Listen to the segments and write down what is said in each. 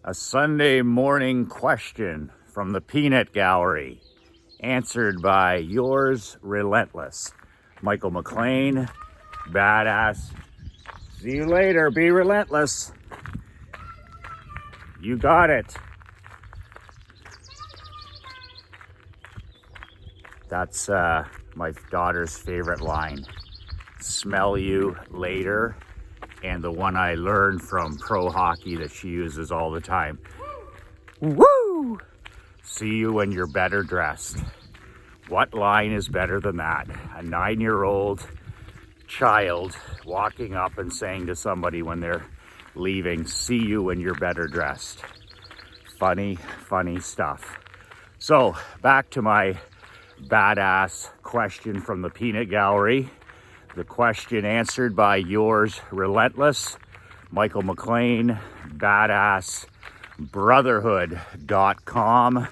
A Sunday morning question from the Peanut Gallery, answered by yours relentless, Michael McLean, badass. See you later, be relentless. You got it. That's my daughter's favorite line. Smell you later. And the one I learned from pro hockey that she uses all the time. Woo! See you when you're better dressed. What line is better than that? A 9-year-old child walking up and saying to somebody when they're leaving, see you when you're better dressed. Funny, funny stuff. So back to my badass question from the Peanut Gallery. The question answered by yours relentless, Michael McLean, badass, brotherhood.com.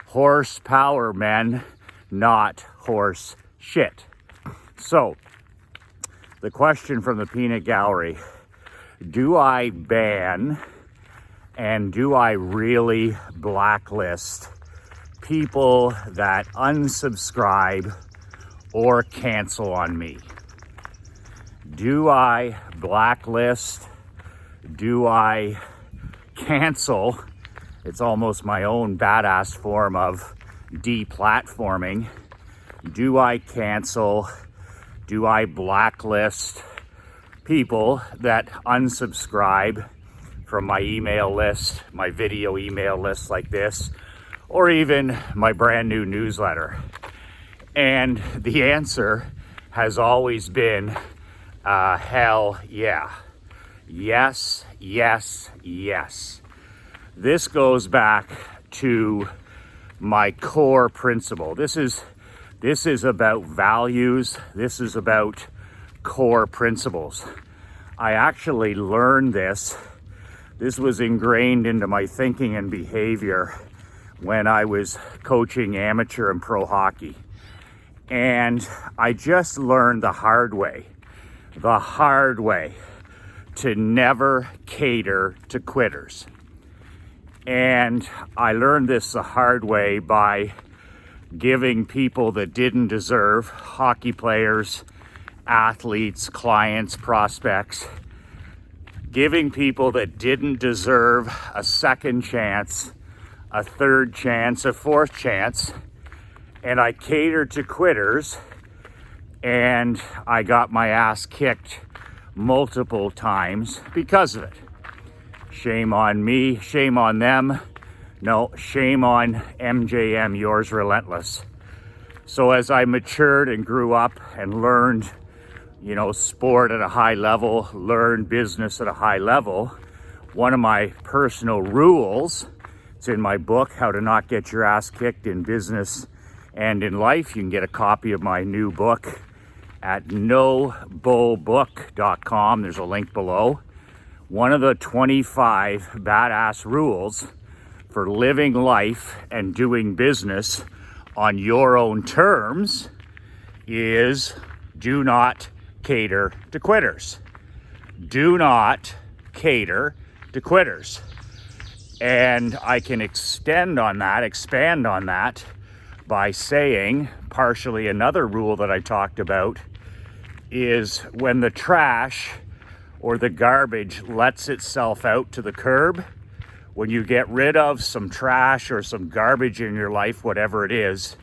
Horsepower, men, not horse shit. So, the question from the Peanut Gallery, do I ban and do I really blacklist people that unsubscribe or cancel on me? Do I blacklist? Do I cancel? It's almost my own badass form of deplatforming. Do I cancel? Do I blacklist people that unsubscribe from my email list, my video email list like this, or even my brand new newsletter? And the answer has always been hell yeah. Yes, yes, yes. This goes back to my core principle. This is about values. This is about core principles. I actually learned this. This was ingrained into my thinking and behavior when I was coaching amateur and pro hockey. And I just learned the hard way to never cater to quitters. And I learned this the hard way by giving people that didn't deserve, hockey players, athletes, clients, prospects, giving people that didn't deserve a second chance, a third chance, a fourth chance. And I catered to quitters, and I got my ass kicked multiple times because of it. Shame on me, shame on them. No, shame on MJM, yours relentless. So as I matured and grew up and learned, sport at a high level, learned business at a high level, one of my personal rules, it's in my book, How to Not Get Your Ass Kicked in Business and in Life. You can get a copy of my new book at nobullbook.com. There's a link below. One of the 25 badass rules for living life and doing business on your own terms is do not cater to quitters. Do not cater to quitters. And I can expand on that by saying partially another rule that I talked about is when the trash or the garbage lets itself out to the curb, when you get rid of some trash or some garbage in your life, whatever it is,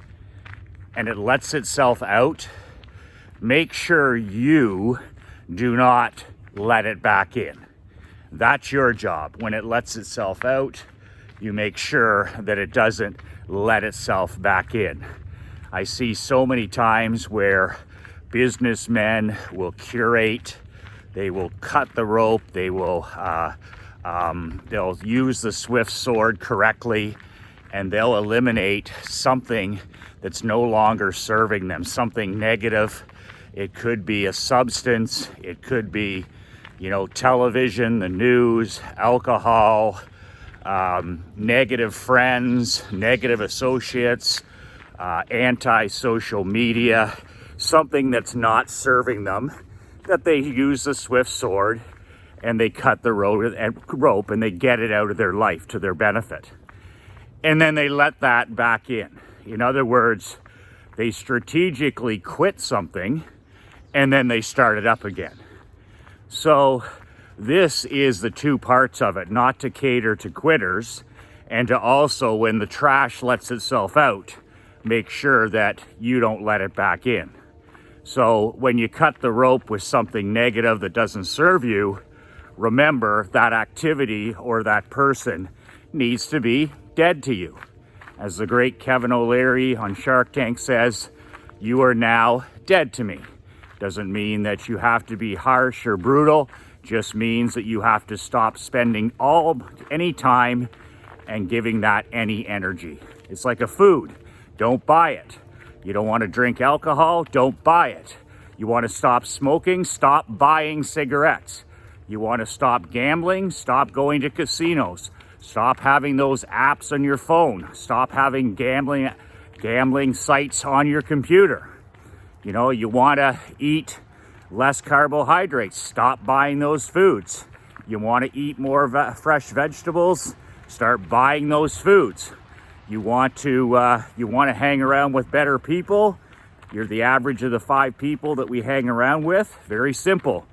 and it lets itself out, make sure you do not let it back in. That's your job. When it lets itself out, you make sure that it doesn't let itself back in. I see so many times where businessmen will curate, they will cut the rope, they'll use the swift sword correctly, and they'll eliminate something that's no longer serving them, something negative. It could be a substance, it could be, television, the news, alcohol, negative friends, negative associates, anti-social media, something that's not serving them, that they use the swift sword and they cut the rope and they get it out of their life to their benefit. And then they let that back in. In other words, they strategically quit something and then they start it up again. So this is the two parts of it, not to cater to quitters, and to also, when the trash lets itself out, make sure that you don't let it back in. So when you cut the rope with something negative that doesn't serve you, remember that activity or that person needs to be dead to you. As the great Kevin O'Leary on Shark Tank says, you are now dead to me. Doesn't mean that you have to be harsh or brutal, just means that you have to stop spending any time and giving that any energy. It's like a food. Don't buy it. You don't want to drink alcohol? Don't buy it. You want to stop smoking? Stop buying cigarettes. You want to stop gambling? Stop going to casinos. Stop having those apps on your phone. Stop having gambling sites on your computer. You know, you want to eat less carbohydrates. Stop buying those foods. You want to eat more fresh vegetables? Start buying those foods. You want to hang around with better people? You're the average of the 5 people that we hang around with. Very simple.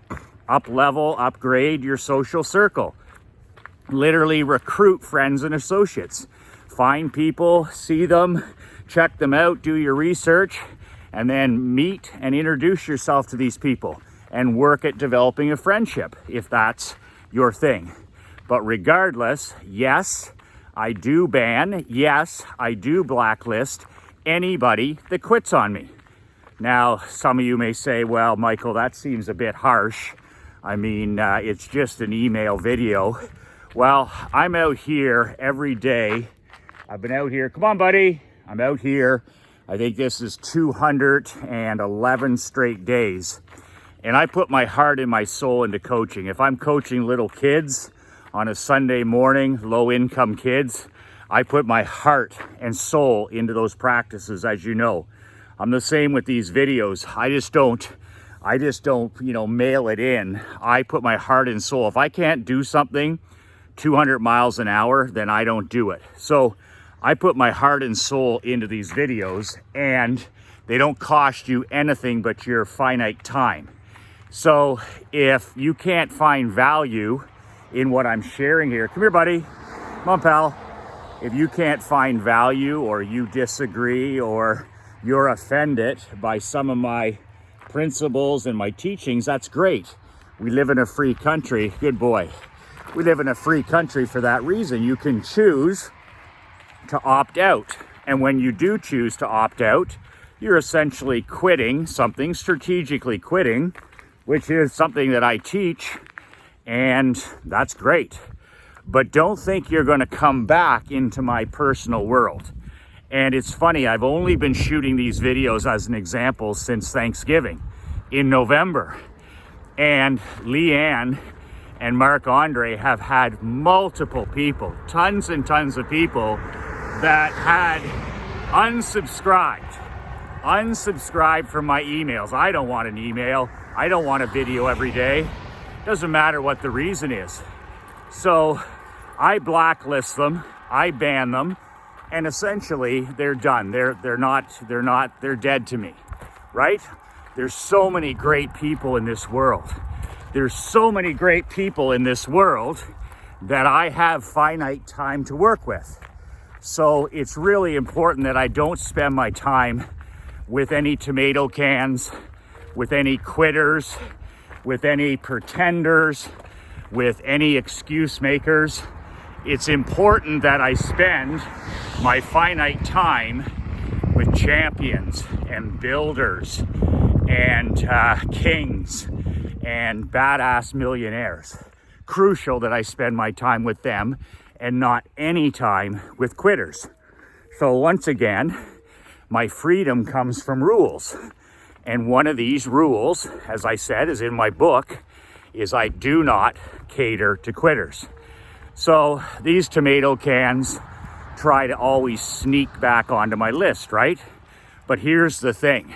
Up level, upgrade your social circle. Literally recruit friends and associates. Find people, see them, check them out, do your research, and then meet and introduce yourself to these people and work at developing a friendship if that's your thing. But regardless, yes, I do ban, yes, I do blacklist anybody that quits on me. Now, some of you may say, well, Michael, that seems a bit harsh. I mean, it's just an email video. Well, I'm out here every day. I've been out here. Come on, buddy. I'm out here. I think this is 211 straight days. And I put my heart and my soul into coaching. If I'm coaching little kids on a Sunday morning, low-income kids, I put my heart and soul into those practices, as you know. I'm the same with these videos. I just don't, mail it in. I put my heart and soul. If I can't do something 200 miles an hour, then I don't do it. So I put my heart and soul into these videos, and they don't cost you anything but your finite time. So if you can't find value in what I'm sharing here, come here, buddy. Come on, pal. If you can't find value, or you disagree, or you're offended by some of my principles and my teachings, that's great. We live in a free country. Good boy. We live in a free country for that reason. You can choose to opt out. And when you do choose to opt out, you're essentially quitting something, strategically quitting, which is something that I teach, and that's great. But don't think you're going to come back into my personal world. And it's funny, I've only been shooting these videos as an example since Thanksgiving in November. And LeeAnn and Marc-Andre have had multiple people, tons and tons of people that had unsubscribed from my emails. I don't want an email. I don't want a video every day. Doesn't matter what the reason is. So I blacklist them, I ban them, and essentially they're done. They're dead to me, right? There's so many great people in this world. There's so many great people in this world that I have finite time to work with. So it's really important that I don't spend my time with any tomato cans, with any quitters, with any pretenders, with any excuse makers. It's important that I spend my finite time with champions and builders and kings and badass millionaires. Crucial that I spend my time with them and not any time with quitters. So once again, my freedom comes from rules. And one of these rules, as I said, is in my book, is I do not cater to quitters. So these tomato cans try to always sneak back onto my list, right? But here's the thing.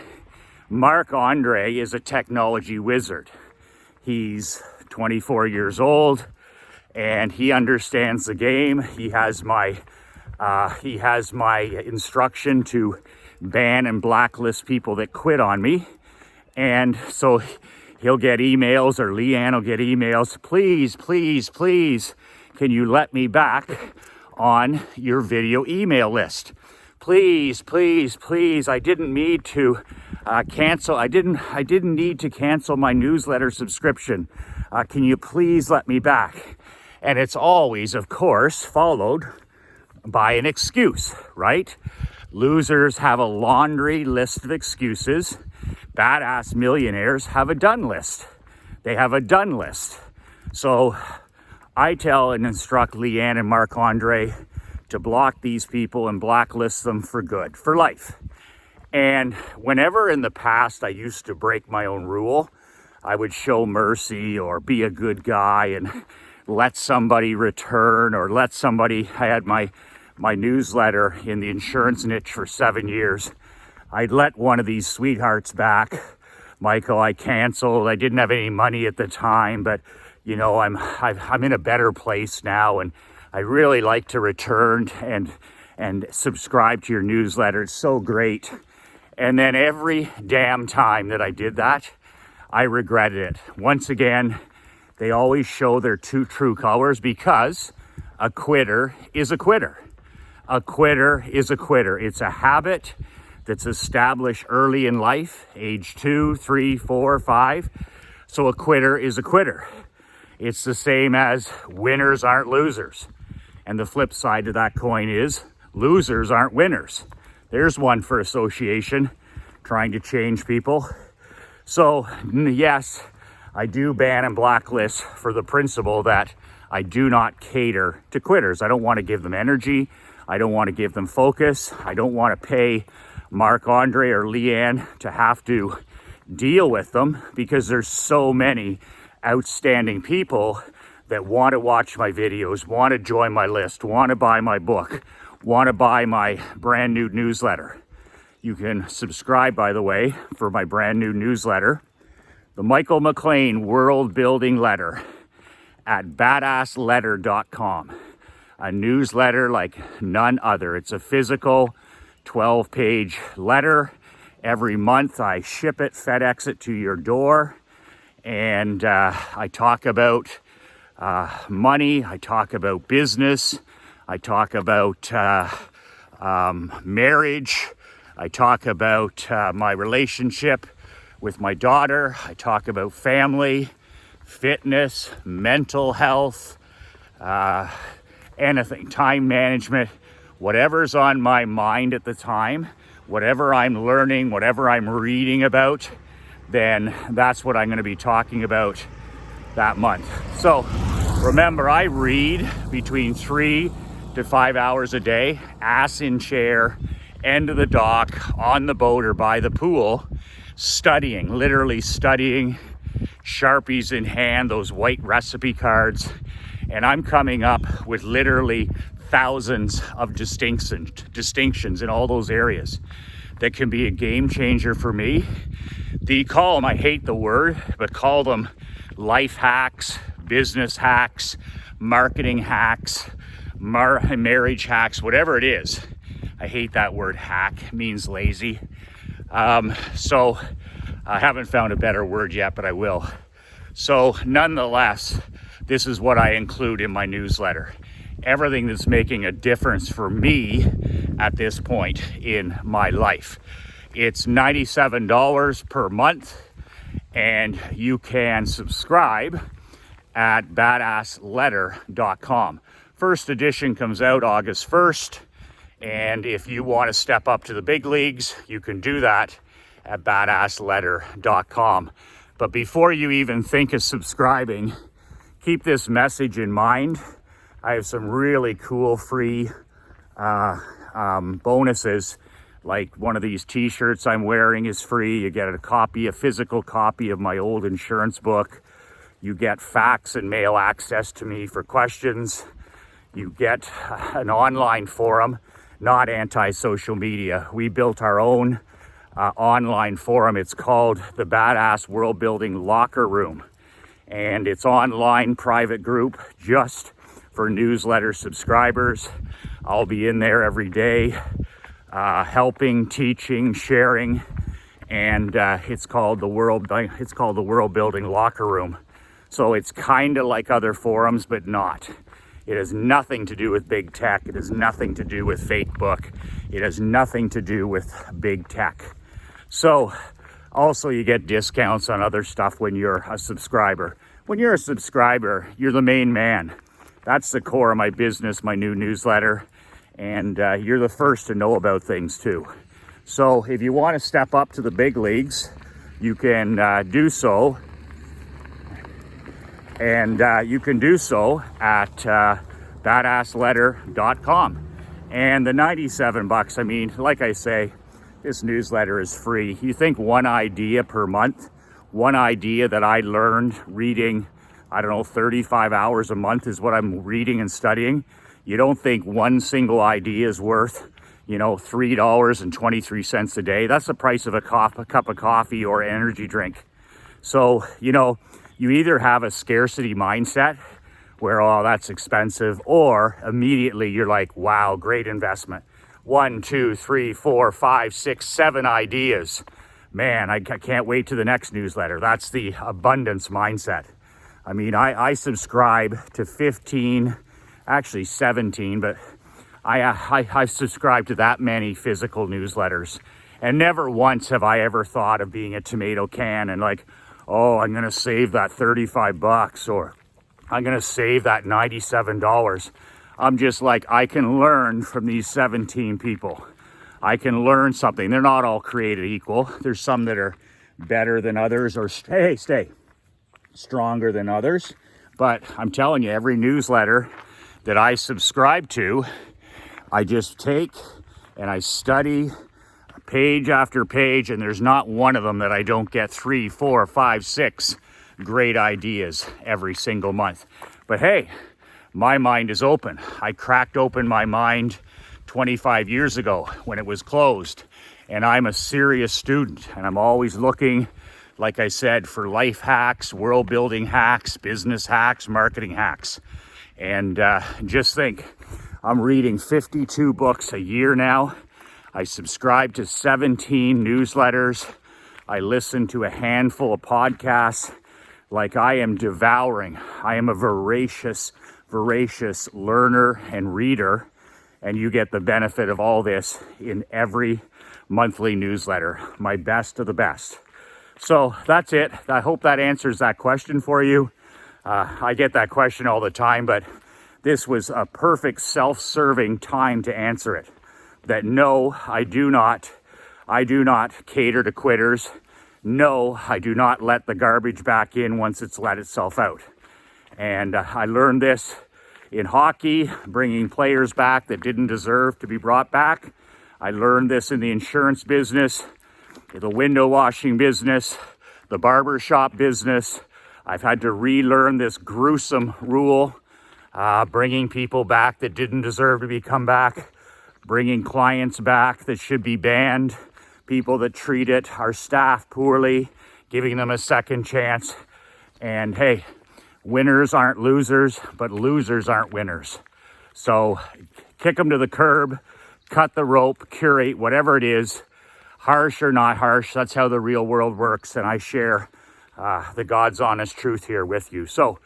Marc-Andre is a technology wizard. He's 24 years old, and he understands the game. He has my instruction to ban and blacklist people that quit on me. And so he'll get emails, or LeeAnn will get emails. Please, please, please, can you let me back on your video email list? Please, please, please. I didn't need to cancel. I didn't need to cancel my newsletter subscription. Can you please let me back? And it's always, of course, followed by an excuse, right? Losers have a laundry list of excuses. Badass millionaires have a done list. They have a done list. So I tell and instruct LeeAnn and Marc-Andre to block these people and blacklist them for good, for life. And whenever in the past I used to break my own rule, I would show mercy or be a good guy and let somebody return, or let somebody, I had my newsletter in the insurance niche for 7 years. I'd let one of these sweethearts back. Michael, I canceled. I didn't have any money at the time, but you know, I'm in a better place now, and I really like to return and subscribe to your newsletter. It's so great. And then every damn time that I did that, I regretted it. Once again, they always show their true colors, because a quitter is a quitter. A quitter is a quitter. It's a habit that's established early in life, age 2, 3, 4, 5. So a quitter is a quitter. It's the same as winners aren't losers. And the flip side to that coin is losers aren't winners. There's one for association, trying to change people. So yes, I do ban and blacklist for the principle that I do not cater to quitters. I don't want to give them energy. I don't want to give them focus. I don't want to pay Marc-Andre or LeeAnn to have to deal with them, because there's so many outstanding people that want to watch my videos, want to join my list, want to buy my book, want to buy my brand new newsletter. You can subscribe, by the way, for my brand new newsletter, the Michael McLean World Building Letter, at BadAssLetter.com. A newsletter like none other. It's a physical 12-page letter. Every month I ship it, FedEx it to your door, and I talk about money, I talk about business, I talk about marriage, I talk about my relationship with my daughter, I talk about family, fitness, mental health, anything, time management, whatever's on my mind at the time, whatever I'm learning, whatever I'm reading about, then that's what I'm going to be talking about that month. So remember, I read between 3 to 5 hours a day, ass in chair, end of the dock, on the boat or by the pool, studying, literally studying, Sharpies in hand, those white recipe cards. And I'm coming up with literally thousands of distinctions in all those areas that can be a game changer for me. Call them, I hate the word, but call them life hacks, business hacks, marketing hacks, marriage hacks, whatever it is. I hate that word hack, it means lazy. So I haven't found a better word yet, but I will. So nonetheless, this is what I include in my newsletter. Everything that's making a difference for me at this point in my life. It's $97 per month, and you can subscribe at BadAssLetter.com. First edition comes out August 1st, and if you want to step up to the big leagues, you can do that at BadAssLetter.com. But before you even think of subscribing, keep this message in mind. I have some really cool free bonuses, like one of these t-shirts I'm wearing is free. You get a physical copy of my old insurance book. You get fax and mail access to me for questions. You get an online forum, not anti-social media. We built our own online forum. It's called the BadAss World Building Locker Room. and it's online private group just for newsletter subscribers. I'll be in there every day, helping, teaching, sharing, and it's called the World Building Locker Room. So it's kind of like other forums, but not. It has nothing to do with big tech. It has nothing to do with Facebook. It has nothing to do with big tech. So also you get discounts on other stuff when you're a subscriber. When you're a subscriber, you're the main man. That's the core of my business, my new newsletter. And you're the first to know about things too. So if you want to step up to the big leagues, you can do so. And you can do so at badassletter.com. And the $97, I mean, like I say, this newsletter is free. You think one idea per month, one idea that I learned reading, 35 hours a month is what I'm reading and studying. You don't think one single idea is worth, $3.23 a day? That's the price of a cup of coffee or energy drink. So, you either have a scarcity mindset where, oh, that's expensive, or immediately you're like, wow, great investment. 1, 2, 3, 4, 5, 6, 7 ideas. Man, I can't wait to the next newsletter. That's the abundance mindset. I mean, I subscribe to 15, actually 17, but I subscribe to that many physical newsletters. And never once have I ever thought of being a tomato can and like, oh, I'm going to save that $35 or I'm going to save that $97. I'm just like, I can learn from these 17 people. I can learn something. They're not all created equal. There's some that are better than others or stay stronger than others. But I'm telling you, every newsletter that I subscribe to, I just take and I study page after page, and there's not one of them that I don't get 3, 4, 5, 6 great ideas every single month. But hey, my mind is open. I cracked open my mind 25 years ago when it was closed, and I'm a serious student, and I'm always looking, like I said, for life hacks, world building hacks, business hacks, marketing hacks. And just think, I'm reading 52 books a year now. I subscribe to 17 newsletters. I listen to a handful of podcasts. Like, I am devouring. I am a voracious learner and reader. And you get the benefit of all this in every monthly newsletter. My best of the best. So that's it. I hope that answers that question for you. I get that question all the time, but this was a perfect self-serving time to answer it. That no, I do not cater to quitters. No, I do not let the garbage back in once it's let itself out. And I learned this in hockey, bringing players back that didn't deserve to be brought back. I learned this in the insurance business, the window washing business, the barber shop business. I've had to relearn this gruesome rule, bringing people back that didn't deserve to come back. Bringing clients back that should be banned, people that treated our staff poorly, giving them a second chance. And hey, winners aren't losers, but losers aren't winners. So kick them to the curb, cut the rope, curate, whatever it is, harsh or not harsh. That's how the real world works. And I share the God's honest truth here with you. So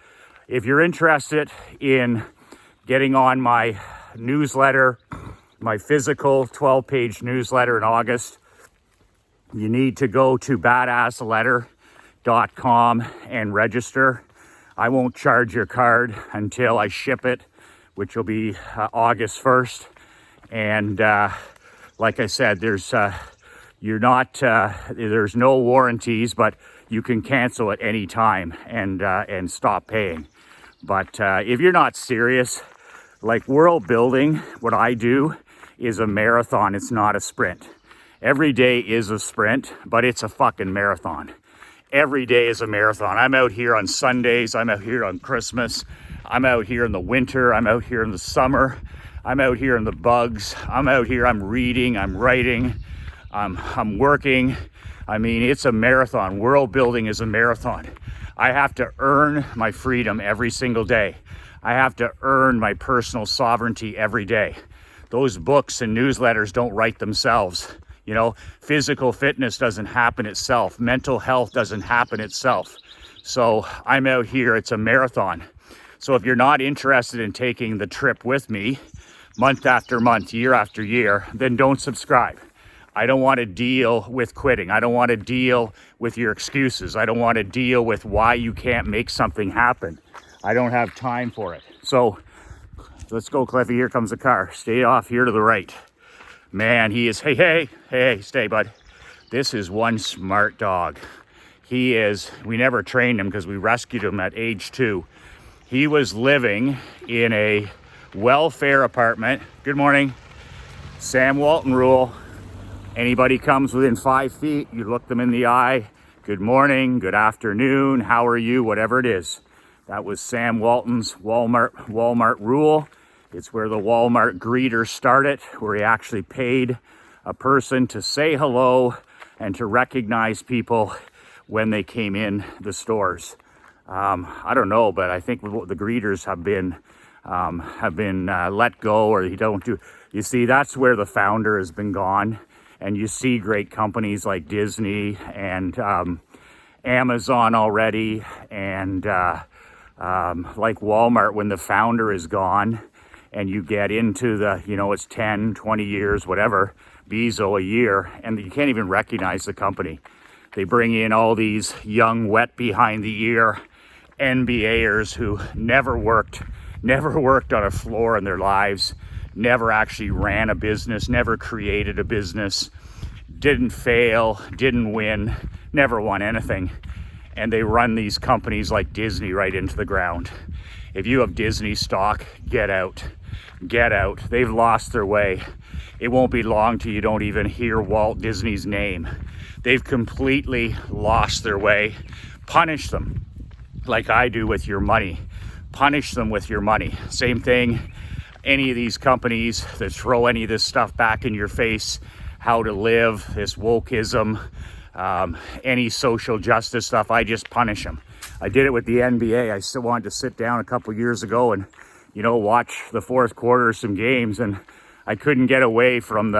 if you're interested in getting on my newsletter, my physical 12-page newsletter in August, you need to go to badassletter.com and register. I won't charge your card until I ship it, which will be August 1st. And like I said, there's no warranties, but you can cancel at any time and stop paying. But if you're not serious, like world building, what I do is a marathon. It's not a sprint. Every day is a sprint, but it's a fucking marathon. Every day is a marathon. I'm out here on Sundays. I'm out here on Christmas. I'm out here in the winter. I'm out here in the summer. I'm out here in the bugs. I'm out here. I'm reading. I'm writing. I'm working. I mean, it's a marathon. World building is a marathon. I have to earn my freedom every single day. I have to earn my personal sovereignty every day. Those books and newsletters don't write themselves. You know, physical fitness doesn't happen itself. Mental health doesn't happen itself. So I'm out here, it's a marathon. So if you're not interested in taking the trip with me, month after month, year after year, then don't subscribe. I don't want to deal with quitting. I don't want to deal with your excuses. I don't want to deal with why you can't make something happen. I don't have time for it. So let's go, Cliffy. Here comes the car. Stay off here to the right. Man, he is, hey, stay, bud. This is one smart dog. He is, we never trained him because we rescued him at age 2. He was living in a welfare apartment. Good morning. Sam Walton rule. Anybody comes within 5 feet, you look them in the eye. Good morning, good afternoon, how are you, whatever it is. That was Sam Walton's Walmart rule. It's where the Walmart greeter started, where he actually paid a person to say hello and to recognize people when they came in the stores. I don't know, but I think the greeters have been let go, or you don't do. You see, that's where the founder has been gone, and you see great companies like Disney and Amazon already, and like Walmart, when the founder is gone, and you get into the, you know, it's 10, 20 years, whatever, Bezo a year, and you can't even recognize the company. They bring in all these young, wet behind the ear NBAers who never worked on a floor in their lives, never actually ran a business, never created a business, didn't fail, didn't win, never won anything. And they run these companies like Disney right into the ground. If you have Disney stock, get out. Get out. They've lost their way. It won't be long till you don't even hear Walt Disney's name. They've completely lost their way. Punish them like I do with your money. Punish them with your money. Same thing, any of these companies that throw any of this stuff back in your face, how to live, this wokeism, any social justice stuff, I just punish them. I did it with the NBA. I still wanted to sit down a couple years ago and, you know, watch the fourth quarter of some games, and I couldn't get away from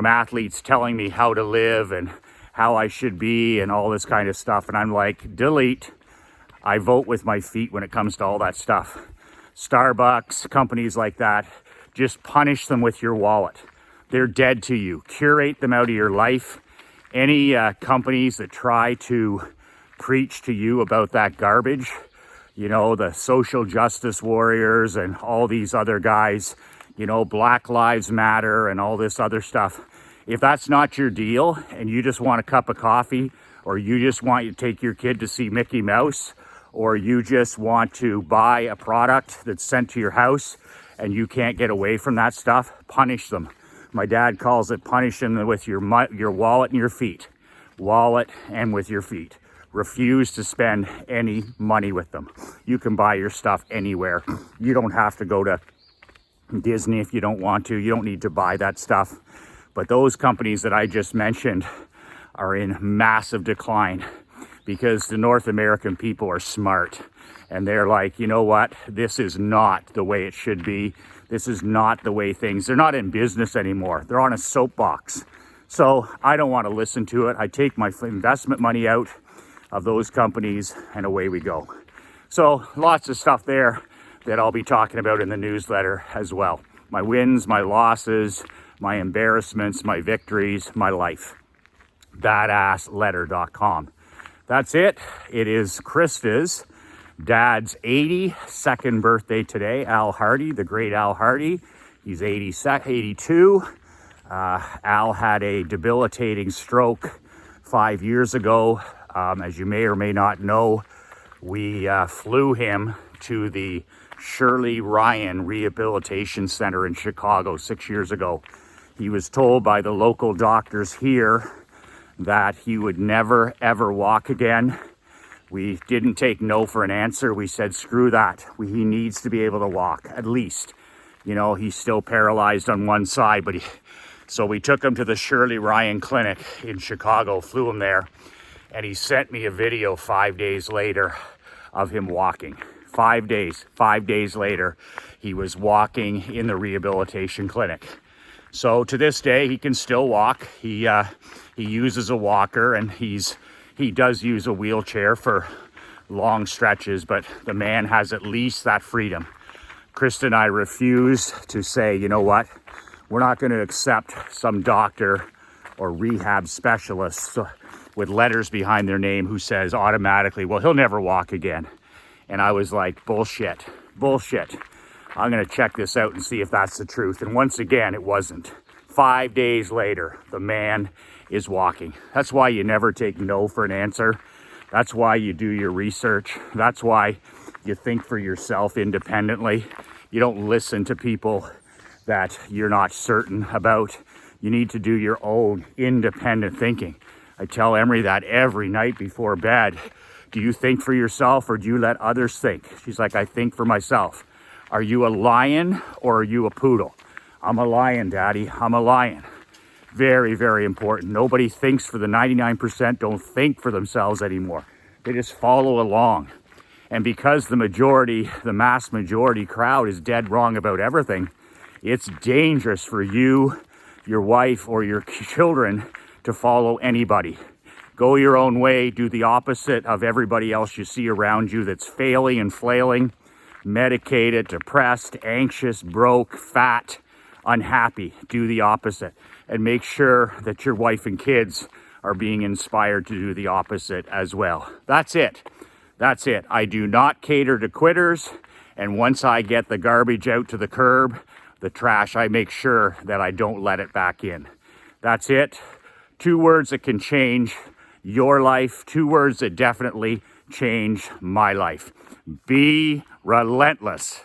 athletes telling me how to live and how I should be and all this kind of stuff. And I'm like, delete. I vote with my feet when it comes to all that stuff. Starbucks, companies like that, just punish them with your wallet. They're dead to you. Curate them out of your life. Any companies that try to preach to you about that garbage, you know, the social justice warriors and all these other guys, you know, Black Lives Matter and all this other stuff. If that's not your deal and you just want a cup of coffee, or you just want to take your kid to see Mickey Mouse, or you just want to buy a product that's sent to your house and you can't get away from that stuff, punish them. My dad calls it punish them with your wallet and your feet. Wallet and with your feet. Refuse to spend any money with them. You can buy your stuff anywhere. You don't have to go to Disney if you don't want to. You don't need to buy that stuff. But those companies that I just mentioned are in massive decline because the North American people are smart. And they're like, you know what? This is not the way it should be. This is not the way they're not in business anymore. They're on a soapbox. So I don't want to listen to it. I take my investment money out of those companies and away we go. So lots of stuff there that I'll be talking about in the newsletter as well. My wins, my losses, my embarrassments, my victories, my life. BadassLetter.com. That's it. It is Krista's dad's 82nd birthday today. Al Hardy, the great Al Hardy. He's 82. Al had a debilitating stroke 5 years ago. As you may or may not know, we flew him to the Shirley Ryan Rehabilitation Center in Chicago 6 years ago. He was told by the local doctors here that he would never, ever walk again. We didn't take no for an answer. We said, screw that. He needs to be able to walk, at least. You know, he's still paralyzed on one side, but so we took him to the Shirley Ryan Clinic in Chicago, flew him there. And he sent me a video 5 days later of him walking. 5 days. 5 days later, he was walking in the rehabilitation clinic. So to this day, he can still walk. He uses a walker, and he does use a wheelchair for long stretches, but the man has at least that freedom. Krista and I refuse to say, you know what, we're not going to accept some doctor or rehab specialist with letters behind their name who says automatically, well, he'll never walk again. And I was like, bullshit. I'm going to check this out and see if that's the truth. And once again, it wasn't. 5 days later, the man is walking. That's why you never take no for an answer. That's why you do your research. That's why you think for yourself independently. You don't listen to people that you're not certain about. You need to do your own independent thinking. I tell Emery that every night before bed. Do you think for yourself or do you let others think? She's like, I think for myself. Are you a lion or are you a poodle? I'm a lion, Daddy. I'm a lion. Very, very important. Nobody thinks for the 99%, don't think for themselves anymore. They just follow along. And because the mass majority crowd is dead wrong about everything, it's dangerous for you, your wife, or your children to follow anybody. Go your own way, do the opposite of everybody else you see around you that's failing and flailing, medicated, depressed, anxious, broke, fat, unhappy. Do the opposite. And make sure that your wife and kids are being inspired to do the opposite as well. That's it. That's it. I do not cater to quitters. And once I get the garbage out to the curb, the trash, I make sure that I don't let it back in. That's it. 2 words that can change your life. 2 words that definitely change my life. Be relentless.